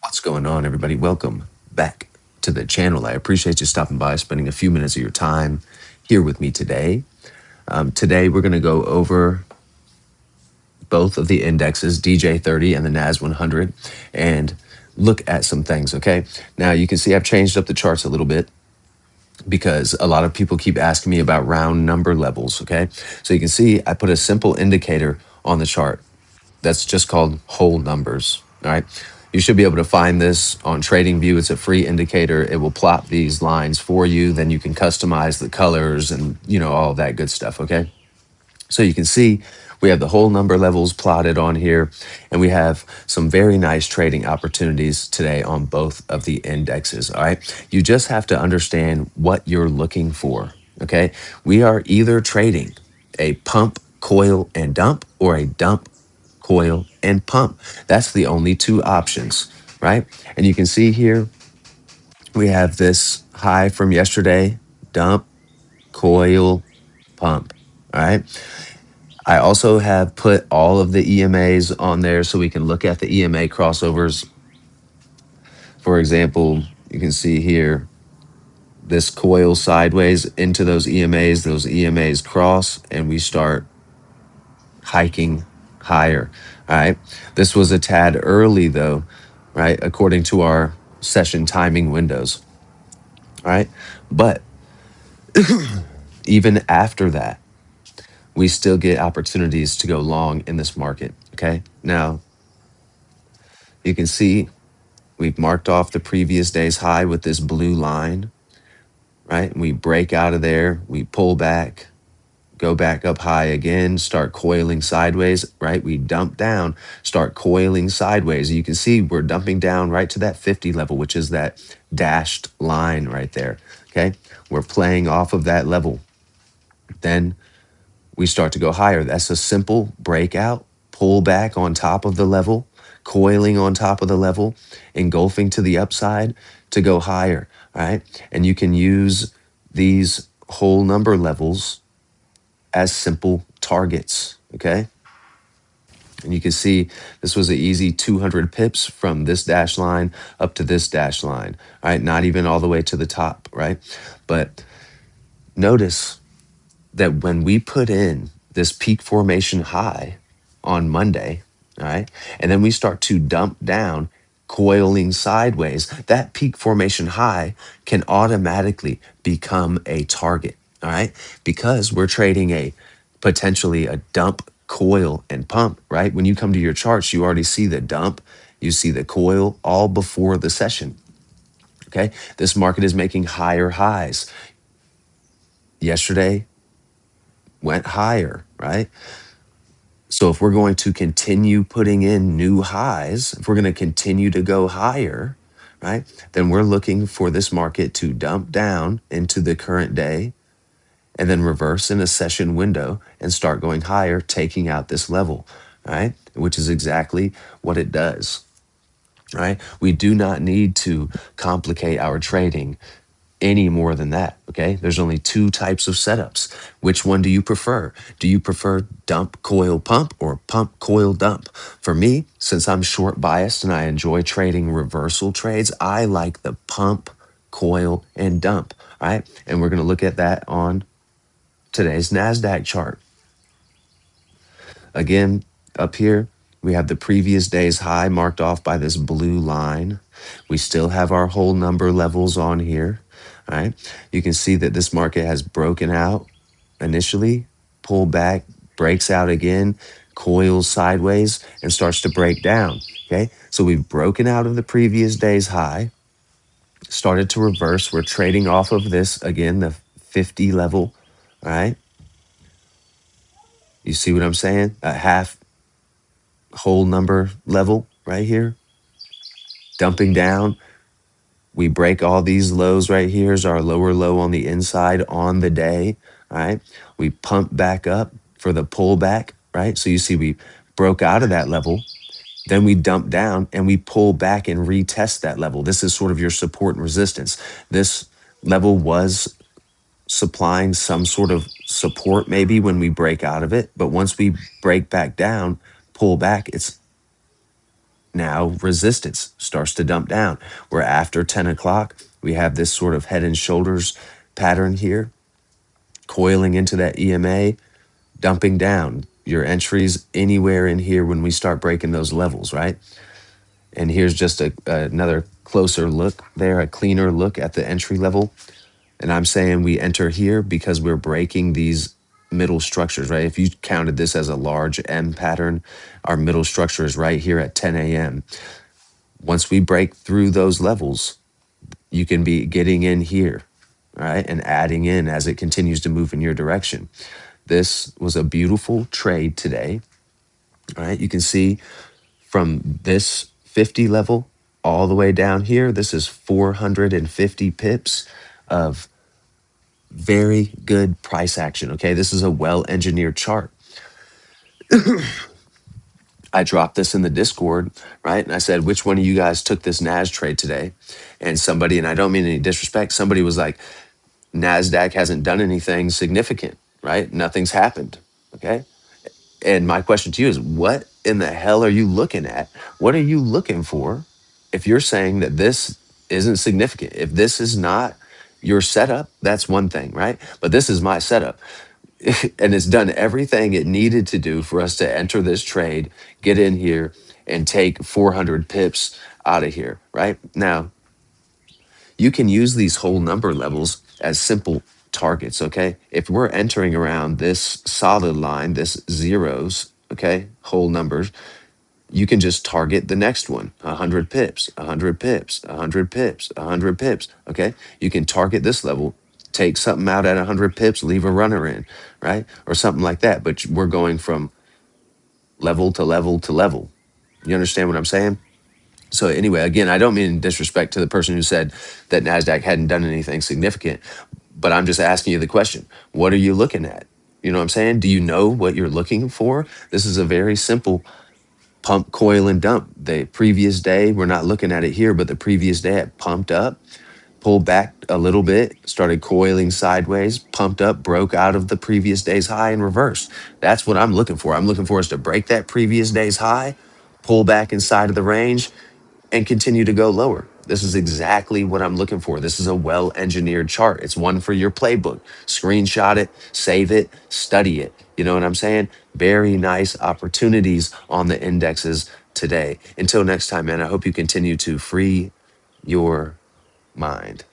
What's going on, everybody? Welcome back to the channel. I appreciate you stopping by, spending a few minutes of your time here with me today. Today, we're going to go over both of the indexes, DJ30 and the NAS 100, and look at some things, okay? Now, you can see I've changed up the charts a little bit because a lot of people keep asking me about round number levels, okay? So you can see I put a simple indicator on the chart. That's just called whole numbers. All right. You should be able to find this on TradingView. It's a free indicator. It will plot these lines for you. Then you can customize the colors and, all that good stuff. Okay. So you can see we have the whole number levels plotted on here, and we have some very nice trading opportunities today on both of the indexes. All right. You just have to understand what you're looking for. Okay. We are either trading a pump, coil, and dump, or a dump, coil, and pump. That's the only two options, right? And you can see here we have this high from yesterday, dump, coil, pump. All right. I also have put all of the EMAs on there so we can look at the EMA crossovers. For example, you can see here this coil sideways into those EMAs cross, and we start hiking higher. All right. This was a tad early though, right? According to our session timing windows. All right. But even after that, we still get opportunities to go long in this market. Okay. Now you can see we've marked off the previous day's high with this blue line, right? We break out of there, we pull back, go back up high again, start coiling sideways, right? We dump down, start coiling sideways. You can see we're dumping down right to that 50 level, which is that dashed line right there, okay? We're playing off of that level. Then we start to go higher. That's a simple breakout, pull back on top of the level, coiling on top of the level, engulfing to the upside to go higher, all right? And you can use these whole number levels as simple targets, okay? And you can see this was an easy 200 pips from this dash line up to this dash line, all right? Not even all the way to the top, right? But notice that when we put in this peak formation high on Monday, all right, and then we start to dump down, coiling sideways, that peak formation high can automatically become a target, all right, because we're trading a potentially a dump, coil, and pump, right? When you come to your charts, you already see the dump, you see the coil all before the session. Okay, this market is making higher highs. Yesterday went higher, right? So if we're going to continue putting in new highs, if we're going to continue to go higher, right, then we're looking for this market to dump down into the current day and then reverse in a session window and start going higher, taking out this level, right, which is exactly what it does, right? We do not need to complicate our trading any more than that. Okay. There's only two types of setups. Which one do you prefer? Do you prefer dump, coil, pump, or pump, coil, dump? For me, since I'm short biased and I enjoy trading reversal trades, I like the pump, coil, and dump. All right. And we're going to look at that on today's NASDAQ chart. Again, up here, we have the previous day's high marked off by this blue line. We still have our whole number levels on here. All right. You can see that this market has broken out initially, pull back, breaks out again, coils sideways, and starts to break down. Okay. So we've broken out of the previous day's high, started to reverse. We're trading off of this again, the 50 level. All right. You see what I'm saying? A half whole number level right here, dumping down. We break all these lows right here is our lower low on the inside on the day. All right. We pump back up for the pullback, right? So you see we broke out of that level. Then we dump down and we pull back and retest that level. This is sort of your support and resistance. This level was supplying some sort of support maybe when we break out of it. But once we break back down, pull back, it's Now resistance starts to dump down. We're after 10 o'clock. We have this sort of head and shoulders pattern here, coiling into that EMA, dumping down. Your entries anywhere in here when we start breaking those levels, right? And here's just another closer look there, a cleaner look at the entry level. And I'm saying we enter here because we're breaking these middle structures, right? If you counted this as a large M pattern, our middle structure is right here at 10 a.m. Once we break through those levels, you can be getting in here, right? And adding in as it continues to move in your direction. This was a beautiful trade today, right? You can see from this 50 level all the way down here, this is 450 pips of very good price action. Okay. This is a well engineered chart. I dropped this in the Discord, right? And I said, which one of you guys took this NAS trade today? And somebody, and I don't mean any disrespect, somebody was like, NASDAQ hasn't done anything significant, right? Nothing's happened. Okay. And my question to you is, what in the hell are you looking at? What are you looking for if you're saying that this isn't significant? If this is not your setup, that's one thing, right? But this is my setup. And it's done everything it needed to do for us to enter this trade, get in here, and take 400 pips out of here, right? Now, you can use these whole number levels as simple targets, okay? If we're entering around this solid line, this zeros, okay, whole numbers, you can just target the next one, 100 pips, 100 pips, 100 pips, 100 pips, okay? You can target this level, take something out at 100 pips, leave a runner in, right? Or something like that, but we're going from level to level to level. You understand what I'm saying? So anyway, again, I don't mean disrespect to the person who said that NASDAQ hadn't done anything significant, but I'm just asking you the question. What are you looking at? You know what I'm saying? Do you know what you're looking for? This is a very simple pump, coil, and dump. The previous day, we're not looking at it here, but the previous day it pumped up, pulled back a little bit, started coiling sideways, pumped up, broke out of the previous day's high and reversed. That's what I'm looking for. I'm looking for us to break that previous day's high, pull back inside of the range, and continue to go lower. This is exactly what I'm looking for. This is a well engineered chart. It's one for your playbook. Screenshot it, save it, study it. You know what I'm saying? Very nice opportunities on the indexes today. Until next time, man, I hope you continue to free your mind.